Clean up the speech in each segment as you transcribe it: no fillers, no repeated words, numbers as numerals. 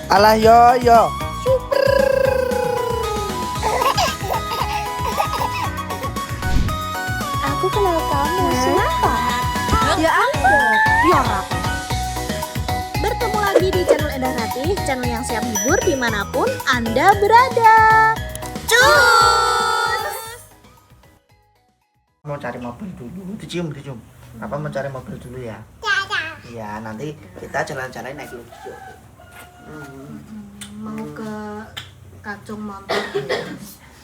Alah yo. Super. Aku kenal kamu. Siapa? Ya ampun. Tiara. Bertemu lagi di channel Endah Ratih, channel yang siap hibur dimanapun Anda berada. Cus! Mau cari mobil dulu, dicium. Apa mau cari mobil dulu ya? Iya, nanti kita jalan-jalan naik lucu. Mau ke Kacung Motor.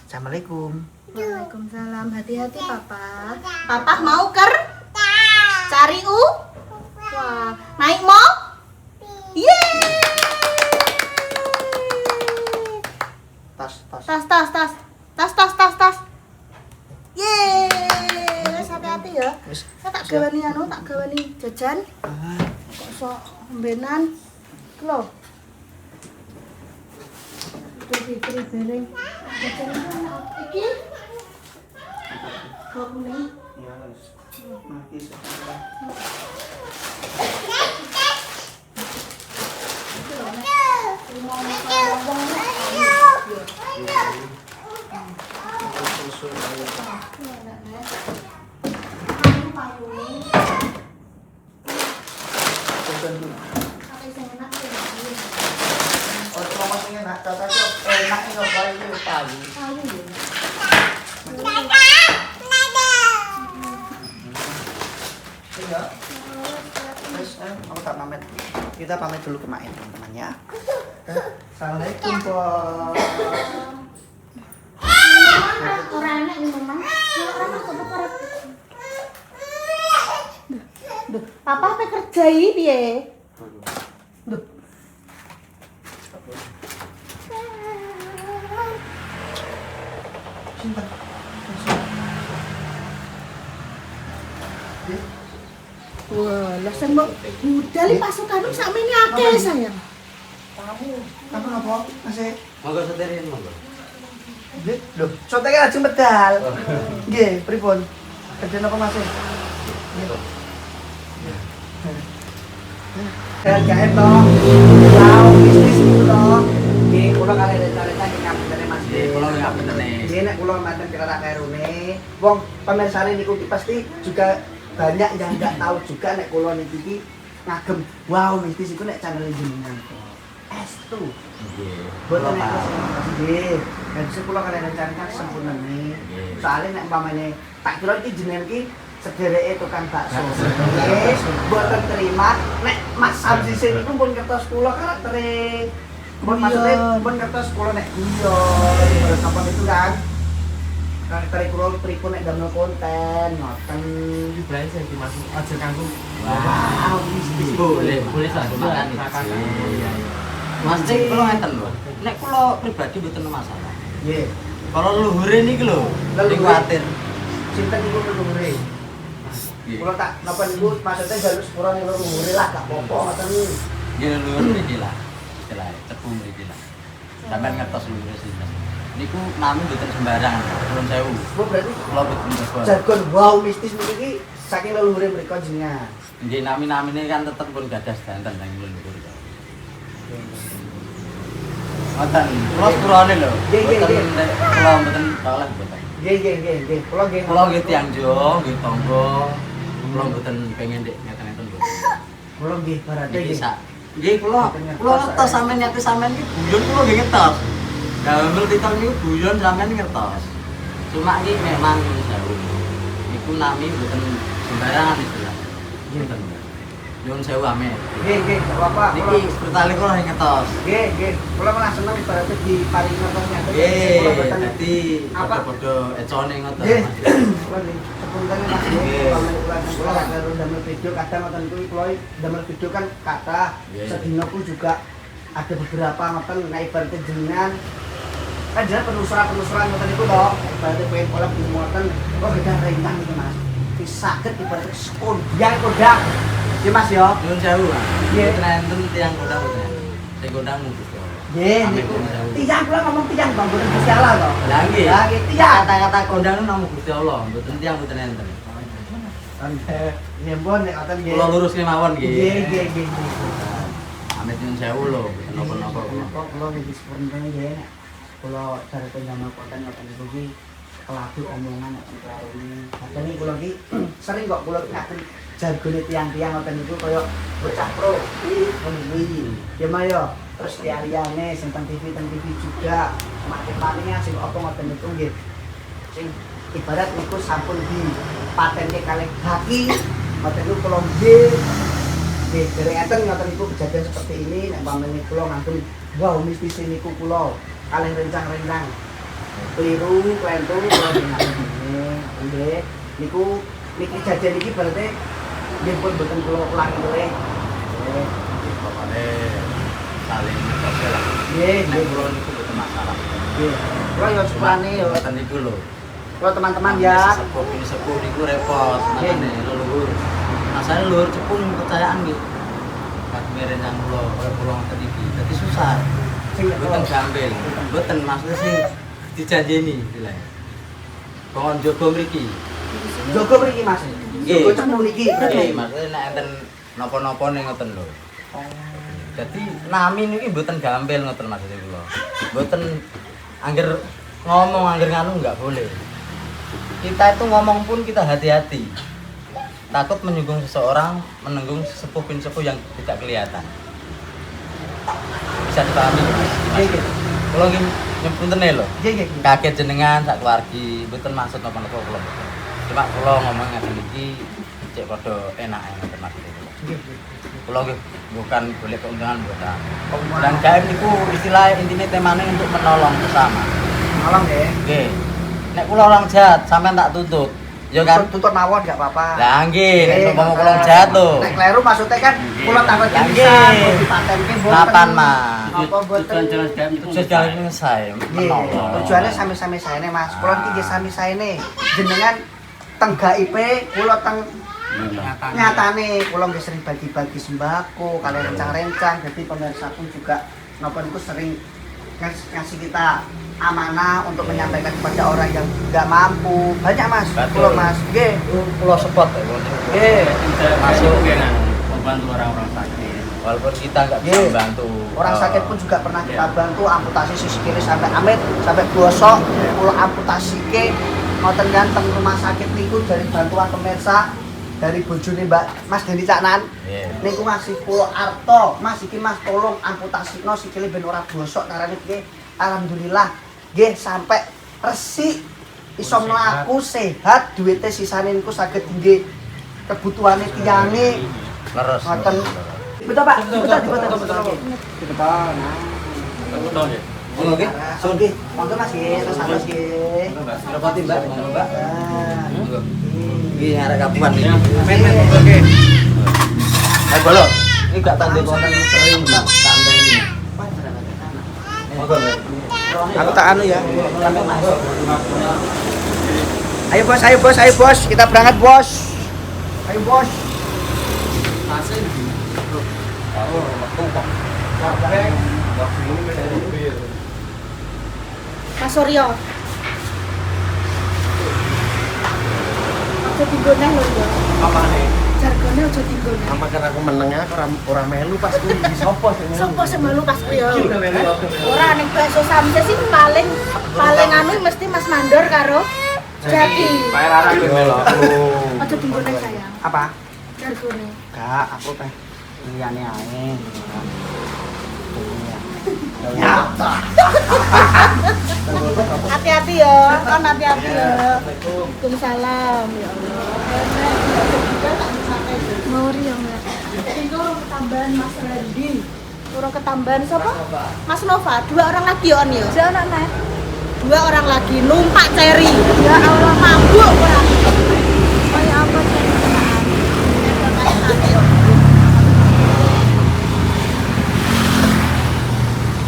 Assalamualaikum. Waalaikumsalam. Hati-hati papa. Papa mau cari Wah, naik mau? Yeay! Tas. Yeay! Wes hati-hati ya. Wis. Tak gawani jajan. Kok sok embenan. Lho. Dikiri bareng. Jajan iki. Kok kuning? Ya, wis. Mati sekarang. Aku tak pamit. Kita pamit dulu ke Main teman-teman ya. Assalamualaikum, Bos. Ora enak nih Mama. Ora masuk perut. Duh, papa apa kerja iki piye? Duh. Cinta. Wah, lah sen mbok budal pasukan sakmene akeh sayang. Kamu ngapa? Masih? Monggo seterin monggo. Nggih, lho, sotek aja medal. Nggih, pripun? Kerja napa masih? Nggih. Kayak toh. Tahu bisnis itu toh. Nggih, kula kali rencana iki ngapunten Mas. Nggih, kula ngapunten. Nggih, nek kula mboten kira kairune, wong pemirsane niku pasti juga banyak yang enggak tahu juga nek kula niki ngagem. Wow, mistis iku nek channel jenengan. S2. Nggih. Boten nek nggih. Dan bisa kula kalian rencanakan sempurnane. Soalnya nek umpamane tak kira iki jenengan iki sedereke tukang bakso. Nggih, boten terima nek Mas Samsi niku pun kertas kula karaktere. Pun maksudnya pun kertas kula nek guyon, terus apa itu kan. Karakter kula pripun nek damel konten, ngoten. Iki berarti sing dimaksud aja kanggo. Wow, mistis. Boleh satu makan. Iya. Mas Cik, kula ngeten lho. Nek kula pribadi mboten masalah. Nggih. Kalau luhure niki lho, Leluhure. kuwatir. Sinten niku leluhure. Kula tak napa niku maksudnya jalur sepura niku leluhure lah gak apa-apa ngoten. Nggih luhur mriki lah. Istilah cepu mriki lah. Sampeyan ngertos luhure sinten. Niku nami mboten sembarangan, nuwun sewu. Oh berarti Kula mboten jagoan. jargon wow mistis niki saking leluhure mriko jenengan. Nggih nami-namine kan tetep pun gadah sedanten nang luhur. Ngoten, kula sepurane lho. Mboten kula mboten kalah mboten. Nggih. Kula nggih. Kula nggih tiyang jo, nggih tangga. Kula mboten pengen ndek ngeten-ngeten lho. Kula nggih barate Nggih nggih. sak. Nggih kula ngertos sampean nyate sampean iki guyon kula nggih ngertos. Damel TikTok niku guyon sampean ngertos. Cuma iki memang sewu. Niku nami mboten sembarangan istilah. Nggih nyuwun sewu ame. Nggih, gak apa-apa. Niki pertali kula ngertos. Nggih. Kula malah seneng barate diparingi nonton nyata. Nggih, Kula boten dadi apa? padha-padha econe ngoten. Nggih. Mas. Kula nggih sepunten Mas. Nggih. Kula karo damel video kadang ngoten kuwi kula damel video kan kathah. Nggih. Sedina ku juga ada beberapa ngoten nek ibaratnya jenengan kan jenengan penelusuran ngoten niku to. Ibaratnya pengen kolab di ngoten kok beda rentang iki Mas. Wis saged ibaratnya kondang. Nggih Mas ya. Nyuwun sewu, Mas. Nggih. Mboten enten tiyang kondang mboten. Sing kondang Gusti Allah. Nggih, Amin, niku. nyuwun sewu. Tiyang kula ngomong tiyang Bang, boten Gusti Allah to. Lah nggih. Lah nggih tiyang. Kata-kata kondang itu namung Gusti Allah, mboten tiyang mboten enten. Nggih, pun nek ngoten nggih. Kula lurus kemawon nggih. Nggih. Amit nyun sewu lho, napa-napa kula. Kok kula niki sepunten ya. Kula dari penjamal kota ngoten niku ki keladu omongan ngoten karo ini. Kadang iki kula ki sering kok kula ngaten jargone tiang-tiang ngoten niku kaya bocah pro. Ngene ya Mayo. Terus liyane sing teng TV juga marketingnya sing apa ngoten niku nggih. Sing ibarat niku sampun di patenke kalih haki ngoten niku kula nggih. Nggih, dereng enten ngoten niku kejadian seperti ini nek pamane kula ngandung wow mistisi niku kula kalih rencang-rencang. Keliru, klentu kula ngaten nggih. Niku niki kejadian iki berarti nggih pun boten kula ulangi nggih. Nggih, Pokoknya saling mengerti lah. nggih, nggih. Kula niku boten masalah. Nggih. Kula yo sepurane yo. Ngoten niku lho. Kula teman-teman ya. Sepuh niku repot makane leluhur. Asale leluhur cepung kepercayaan nggih. Pas merencang kula ngoten iki. Dadi susah. Boten gampil. Boten maksudnya sing dijanjeni istilahnya. Pohon jogo mriki. Jogo mriki Mas. Nggih. Jogo cemung mriki. Nggih, maksudnya nek enten napa-napa ning ngoten lho. Jadi nami niki mboten gampil ngoten maksud kula. Mboten angger ngomong angger nganu enggak boleh. Kita itu ngomong pun kita hati-hati. Takut menyinggung seseorang, menenggung sesepuh bin sepuh yang tidak kelihatan. Bisa dipahami Mas? Nggih. Kula nggih nyemputene lho. Nggih, nggih. Kaget jenengan sak keluargi, mboten maksud napa-napa kula. Cuma kula ngomong ngaten iki cek padha enake ngoten maksud kula. Nggih. Kula nggih bukan boleh keuntungan mboten. Dan gaib niku istilah intine temane untuk menolong sesama. Malam nggih. Nggih. Nek kula orang jahat sampean tak tuntut. Ya kan? Tuntut mawon enggak apa-apa. Lah nggih, nek Nggih, umpama ngoten. kula jahat lho. Nek kleru maksudnya kan kula takut Lah, bisa nggih. dipatenke mboten. Napan, Mas? Apa mboten? Terus jalan ini saya Nggih. menolong. Tujuannya sami-sami saene Mas. Kula iki nggih sami saene. Jenengan teng GIP, kula teng nyatane kula nggih sering bagi-bagi sembako, kalian rencang-rencang, jadi pemirsa pun juga napa niku sering ngasih kita amanah untuk menyampaikan kepada orang yang nggak mampu. Banyak Mas, Betul. kula Mas. Nggih. Kula support ya, kula. Nggih. Masuk membantu orang-orang sakit. walaupun kita nggak bisa Nggih. membantu. Orang sakit pun juga pernah kita bantu amputasi sisi kiri sampai amit sampai bosok, kula amputasi ke ngoten ganteng rumah sakit niku dari bantuan pemirsa dari bojone Mbak Mas Dendi Caknan. Iya. Niku ngasih pulau Arto, Mas iki Mas tolong amputasino sikile ben ora bosok carane piye. Alhamdulillah nggih sampai resik iso mlaku sehat duwite sisane niku saged nggih kebutuhane tiyange. Leres. Ngoten. Betul Pak, betul betul. Betul. Betul ya. Monggo nggih. Sun nggih, monggo Mas nggih, terus Mas nggih. Repoti Mbak, monggo Mbak. Ah. Monggo. Nggih arek kapuan iki. Men oke. Ayo bolo. Ini gak tanda konten sering Mbak, tanda ini. Monggo Mbak. Aku tak anu ya. Ayo bos, kita berangkat bos. Ayo bos. Mas Suryo. Aja tinggoneh lho ya. Apa nih? Jargone aja tinggoneh. Apa karena aku menengah orang melu pas ku di sopo sing melu. Sopo sing melu pas kuwi ya? Udah melu. Ora ning bakso samse sih paling anu mesti Mas Mandor karo Jaki. Pak Rara ku melu. Aja tinggoneh sayang. Apa? Jargone. Enggak, aku teh liyane ae. Ya. Hati-hati ya, kan hati-hati ya. Waalaikumsalam ya Allah. Mori ya Mbak. Itu orang ketambahan Mas Randy. Orang ketambahan siapa? Mas Nova, 2 orang lagi on ya. Jangan anak. 2 orang lagi numpak Cherry. Ya Allah mabuk orang. Kayak apa sih?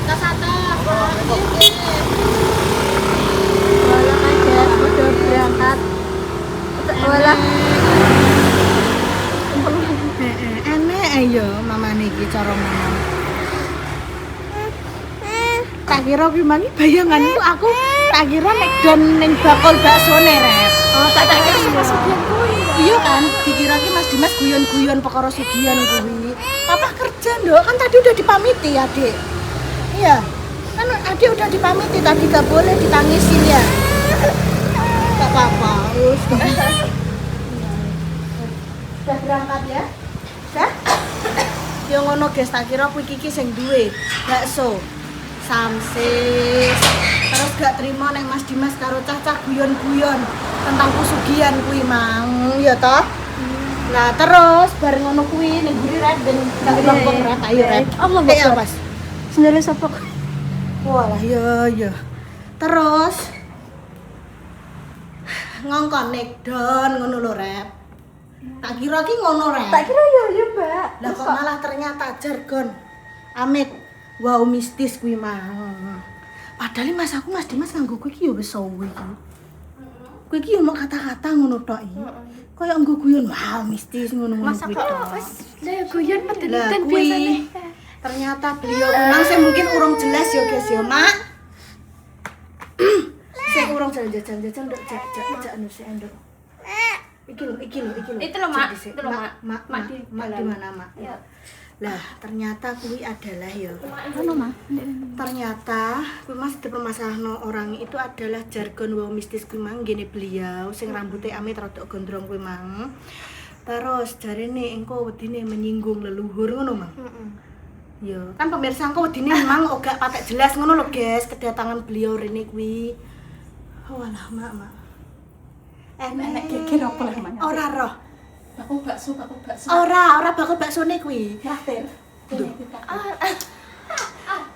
Ke satu. Walah aja, udah berangkat. Walah. Enek ayo mama niki cara ngomong. Tak kira ki mangi bayanganku aku tak kira nek don ning bakul baksone rek. Oh, tak kira pas sugihan kuwi. Iya kan, dikira ki Mas Dimas guyon-guyon perkara sugihan kuwi. Papa kerja, Nduk. Kan tadi udah dipamiti, Adik. Iya. Kan Adik udah dipamiti tadi gak boleh ditangisin ya. Gak apa-apa. Sudah berangkat ya? Sudah? Yo ngono guys, tak kira kuwi Kiki sing duwe bakso. Samsis. Terus gak terima nek Mas Dimas karo cah-cah guyon-guyon tentang pesugihan kuwi mang, ya toh? Nah, terus bareng ngono kuwi ning guri rek ben nang bangkong rek ayo rek. Allah ya Akbar. Mas. Sendiri sapa? Walah ya. Terus ngongkon nekdon ngono lho rek. Tak kira ki ngono rek. Tak kira ya Mbak. Lah kok malah ternyata jargon. Amit. Wow mistis kuwi mang. Padahal Mas Dimas nganggo kuwi ki ya wis suwi iki. Kuwi ki ya mau kata-kata ngono tok iki. Kayak nggo guyon wow mistis ngono-ngono Masa kuwi kok tok. wis saya guyon Lah pedenten kuwi biasane. ternyata beliau memang saya mungkin urung jelas ya guys ya mak. Saya urung jajan nduk jak anu sik nduk. Iki lho. Itu lho, Mak. Cek dhisik. Itu lho, Mak. Mak di mana mak? Ya. Lah ternyata kuwi adalah ya. Anu mah. Ternyata kuwi Mas dipermasalahno orang itu adalah jargon wow mistis kuwi mang ngene beliau sing rambutnya amit rada gondrong kuwi mang. Terus jarene engko wedine menyinggung leluhur ngono mang. Ya, kan pemirsa engko wedine memang ora patek jelas ngono lho guys kedatangan beliau rene kuwi. Walah mak. Enak geger apa lah namanya? Ora roh. Bakul bakso. Ora bakal baksone kuwi. Traktir.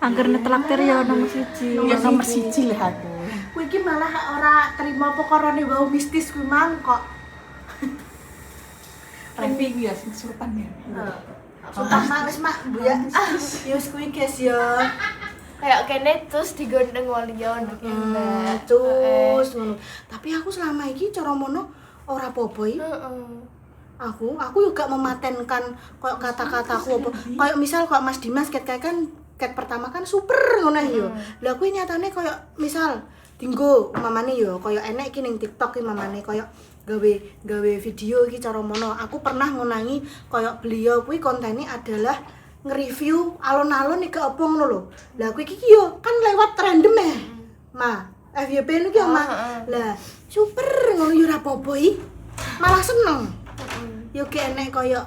Angger netraktir ya nomor 1. Ya nomor 1 lah aku. Kuwi iki malah ora terima pokorone wow mistis kuwi mang kok. Rempi gue ya sing surupan ya. Sumpah mak wis mak Bu ya. Ya wis kuwi guys ya. Kayak kene terus digondeng walion Terus ngono. Tapi aku selama iki cara mono ora apa-apa iki. Aku juga mematenkan koyo kata-kataku apa. Koyo misal kok Mas Dimas ket pertama kan super ngono ya. Lah kuwi nyatane koyo misal dinggo mamane ya koyo enek iki ning TikTok iki mamane koyo gawe video iki cara mono. Aku pernah ngonangi koyo beliau kuwi kontennya adalah nge-review alon-alon iki apa ngono lho. Lah kuwi iki yo kan lewat random Ma, FYP niku yo Mah. Lah super ngono yo ora apa-apa iki. Malah seneng. Yo ki enek koyo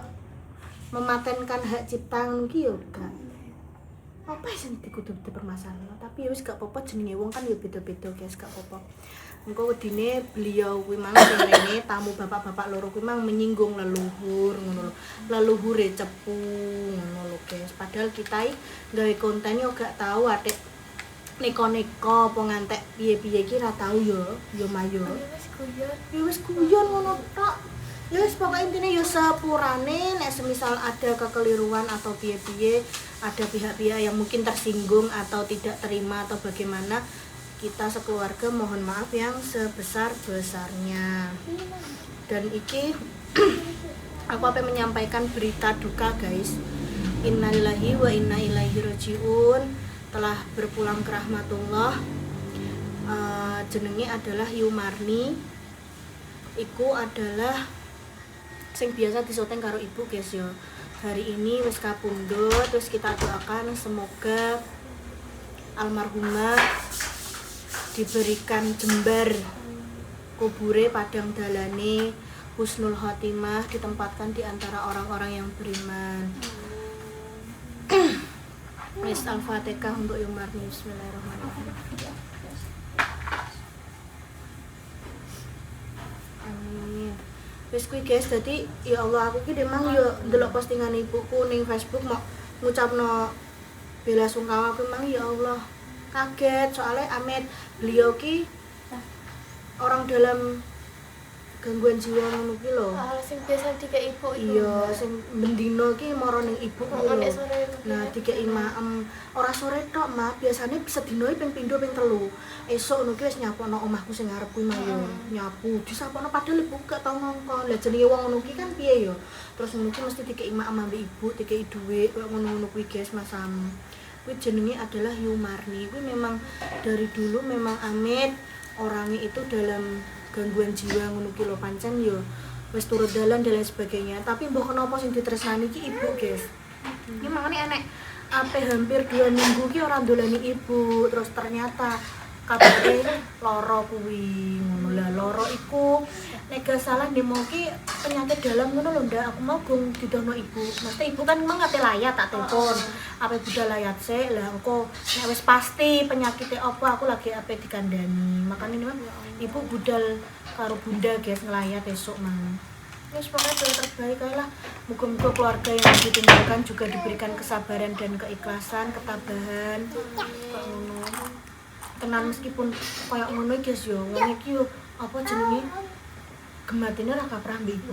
mematenkan hak cipta ngono ki yo gak. Apa sing dikudu permasalahan. Tapi ya wis gak apa-apa jenenge wong kan yo beda-beda guys, gak apa-apa. Engko wedine beliau kuwi mang rene tamu bapak-bapak loro kuwi mang menyinggung leluhur ngono lho. Leluhure cepu ngono lho guys. Padahal kita gawe konten yo gak tahu atik neko-neko apa ngantek piye-piye iki ra tau yo mayo. Ya wis guyon ngono tok. Ya wis pokoke intine yo sepurane nek semisal ada kekeliruan atau piye-piye, ada pihak-pihak yang mungkin tersinggung atau tidak terima atau bagaimana, kita sekeluarga mohon maaf yang sebesar-besarnya. Dan iki aku apa menyampaikan berita duka guys. Innalillahi wa inna ilaihi rajiun. Telah berpulang ke rahmatullah. Jenenge adalah Yumarni. Iku adalah sing biasa disoteng karo ibu guys ya. Hari ini wis kapundhut, terus kita doakan semoga almarhumah diberikan jembar kubure padang dalane husnul khotimah, ditempatkan di antara orang-orang yang beriman. Wis Al-Fatihah untuk Yumarni. Bismillahirrahmanirrahim. Amin. Wis kuwi guys, dadi ya Allah aku ki memang yo ndelok postingan ibuku ning Facebook mau ngucapno bela sungkawa aku memang ya Allah kaget soalnya Amit beliau ki orang dalam gangguan jiwa ngono ki lho. sing biasa dikek ibu iku. Iya, sing bendino ki mara ning ibu ki lho. Nah, dikeki maem ora sore tok, Mak. Biasane sedina ping pindho ping telu. Esuk ngono ki wis nyapokno omahku sing ngarep kuwi mah yo nyapu. Disapokno padahal ibu gak tau ngongkon. Lah jenenge wong ngono ki kan piye yo. Terus ngono ki mesti dikeki maem ambek ibu, dikeki dhuwit koyo ngono-ngono kuwi guys, Mas Sam. Kuwi jenenge adalah Yumarni. Kuwi memang dari dulu memang Amit orangnya itu dalam gangguan jiwa ngono ki lho pancen yo wis turut dalan dan lain sebagainya. Tapi mbok kenapa sing ditresnani ki ibu, guys. Iki makane enek ape hampir 2 minggu ki ora ndolani ibu, terus ternyata kabeh loro kuwi ngono. Lah loro iku nek gak salah ndemo ki penyakit dalam ngono lho ndak, aku mau gong didono ibu. Mesti ibu kan memang ate layat tak telepon. Ape budal layat sik lah engko nek wis pasti penyakite apa aku lagi ape dikandani. Makane memang ibu budal karo bunda guys ngelayat esuk mang. Wis pokoknya doa terbaik ae lah. Muga-muga keluarga yang ditinggalkan juga diberikan kesabaran dan keikhlasan, ketabahan. Kok ngono. Tenan meskipun koyo ngono guys yo, ngene iki yo apa jenenge? Gematine ora kaprah mbek ibu.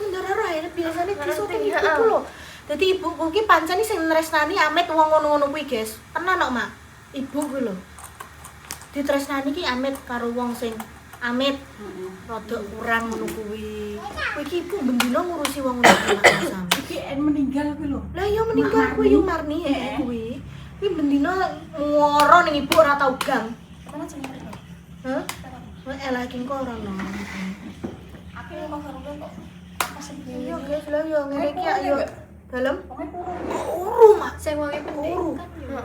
Ndara ya biasane disuting ibu lho. Dadi ibuku ki pancen sing nresnani amit wong ngono-ngono kuwi guys. Tenan kok, Mak. Ibu kuwi lho. Ditresnani ki amit karo wong sing amit. Rada kurang ngono kuwi. Kowe iki ibu bendina ngurusi wong ngono sampe. Iki meninggal kuwi lho. Lah yo meninggal kuwi yo Marni kuwi. Kuwi bendina ngoro ning ibu ora tau gang. Mana jenenge? Hah? Elah iki kok ora ono. Aku mau karo kok. Apa sih? Iya guys, lah yo ngene iki yo dalem. Uru mak, Sing wong penting kan yo.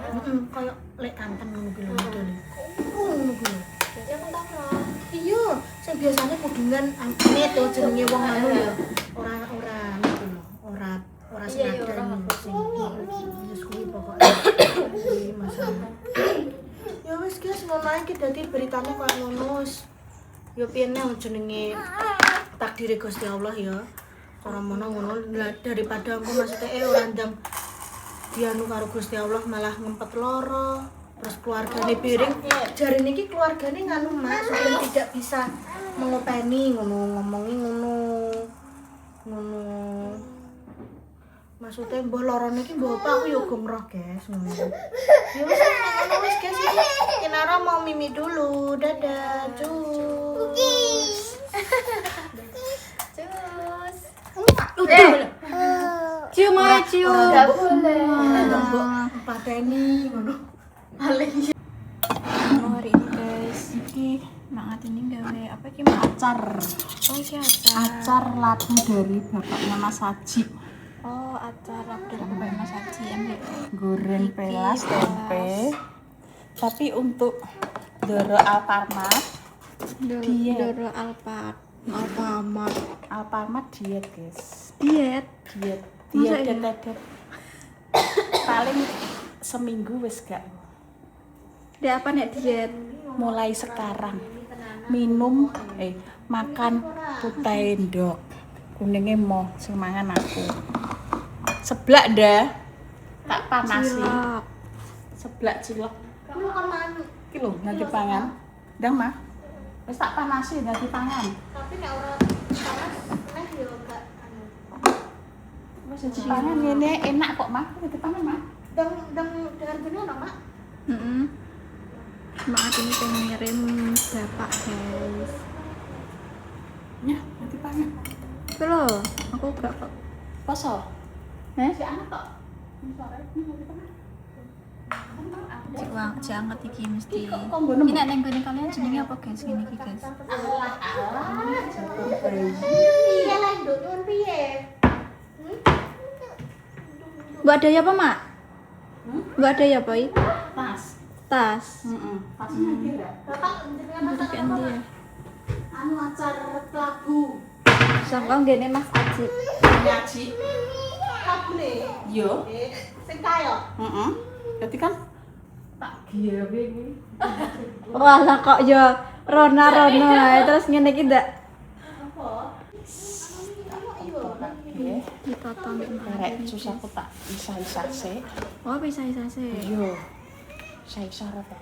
Kayak lek kanten ngono kuwi lho modele. Uru ngono kuwi lho. Berarti aku tahu. Iya, sing biasane kudungan amit to jenenge wong anu ya. Ora ngono lho. Ora Iya, iya, sadar ora sing wis kuwi pokoknya. Kuwi masalah. Ya wis guys, ngono ae iki dadi beritane koyo ngono wis. Ya piye jenenge takdire Gusti Allah ya. Cara ngono daripada aku maksudnya ora ndang dianu karo Gusti Allah malah ngempet loro. Terus keluargane piring jarine iki keluargane nganu Mas supaya tidak bisa mengopeni ngono ngomongi ngono. Maksudnya mbah lorone iki mbah apa aku yo gumroh guys ngono. Ya wis ngono wis guys iki Kinara mau mimi dulu. Dadah. Cus. Cus. Cium aja cium. Enggak boleh. Pateni ngono. Hari ini guys, iki mangat ini gawe apa iki acar. Oh iki Acar labu dari bapaknya Mas Haji. Oh acar labu dari bapaknya Mas Haji ambil Goreng pelas tempe. Tapi untuk Doro Alfamart diet. Doro Alfamart diet, guys. diet. Diet Masa iya? dedet. Paling seminggu wis gak. Dia apa nek diet? Mulai sekarang minum makan putai endok kuningnya mau semangan aku seblak dah tak panasi Cilok. seblak cilok Kulo kan manu. iki lho nanti pangan ndang mah wis tak panasi nanti pangan Tapi nek ora panas neh yo gak anu. wis pangan ngene enak kok mah nanti pangan mah Dang dengan gini ono, Mak. Mangat ini pengen ngirim bapak guys. ya nanti pangan Itu loh, aku gak kok. poso si anak kok Cik angkat iki mesti. kok nggo nemu Ini neng gone kalian jenenge apa guys? Gini iki guys. Iya lah, nduk nyuwun piye? Mbak ada ya apa, Mak? Mbak ada ya, Boy? tas Tas. tasnya kira Bapak jenengan masak Untuk endi ya? anu acar labu. Sangka ngene Mas Aji. nyaji Labu ne. yo Sing kaya. jadi kan tak gawe iki Walah kok ya rona-rona ae terus ngene iki ndak dipotong Rek susahku tak isa-isa sih. Oh, bisa-bisa sih. Yo. Isa-isa ra ta.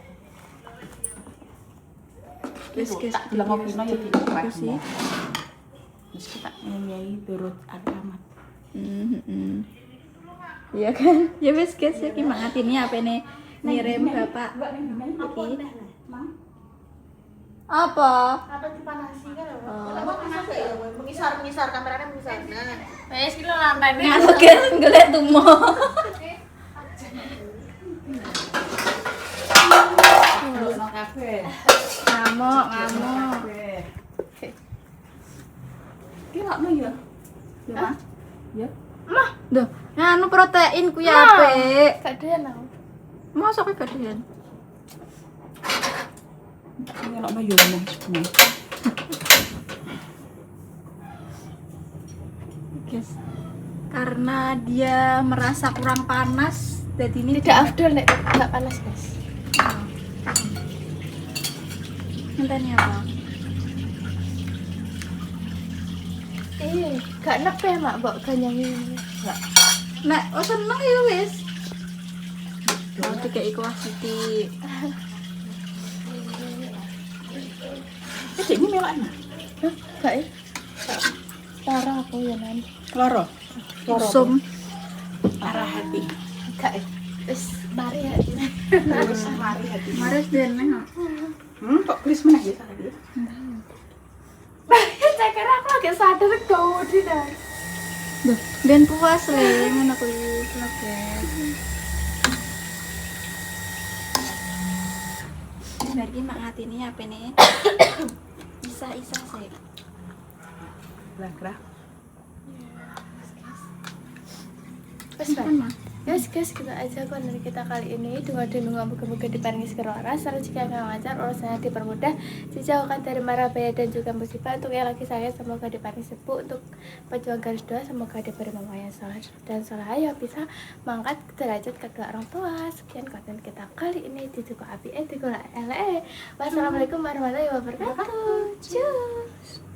Wis guys, tak bilang ngopi ya di sih. Wis tak nyai turut alamat. Iya kan? Ya wis guys, ya ki mangat ini apa nih ngirim bapak. Iki. Apa? Apa dipanasi kan? Apa panas ya? Mengisar kameranya mengisar. Nah. Wes ki lho lantai. Ngamuk guys, golek tumo. Lu no kafe. Ngamuk. Ya, Mah. Ya. Duh, anu protein ku ya apik. Gak doyan aku. Mosok gak doyan. Ini lho Mah yo ngomong semua. Guys. Karena dia merasa kurang panas, jadi ini Tidak afdol nek gak panas, guys. ngenteni apa? Gak nepe mak mbok ganyangin. Nek oh seneng ya wis. Mau dikei kuah sithik. Cek ini melak Mah. Gak ya? Lara aku ya nan. Loro. Sum. Arah hati. Gak ya? Wis mari ya. Terus mari hati. Maris dene. Kok please meneh ya tadi. Saya kira aku lagi sadar kau di dah. Duh, ben puas le ngono kuwi vloget. Berarti mak ngatini apa nih? Isa sih. Lah, Wis Pak. Yes guys, kita aja konten kita kali ini. Dengar moga-moga diparingi segala waras, rezeki yang lancar, urusannya dipermudah, dijauhkan dari mara bahaya dan juga musibah. Untuk yang lagi saya semoga diparingi sepuh, untuk pejuang garis doa semoga diberi mama yang saleh dan saleh yang bisa mengangkat derajat kedua orang tua. Sekian konten kita kali ini di Tuku Api Wassalamualaikum warahmatullahi wabarakatuh. Cus.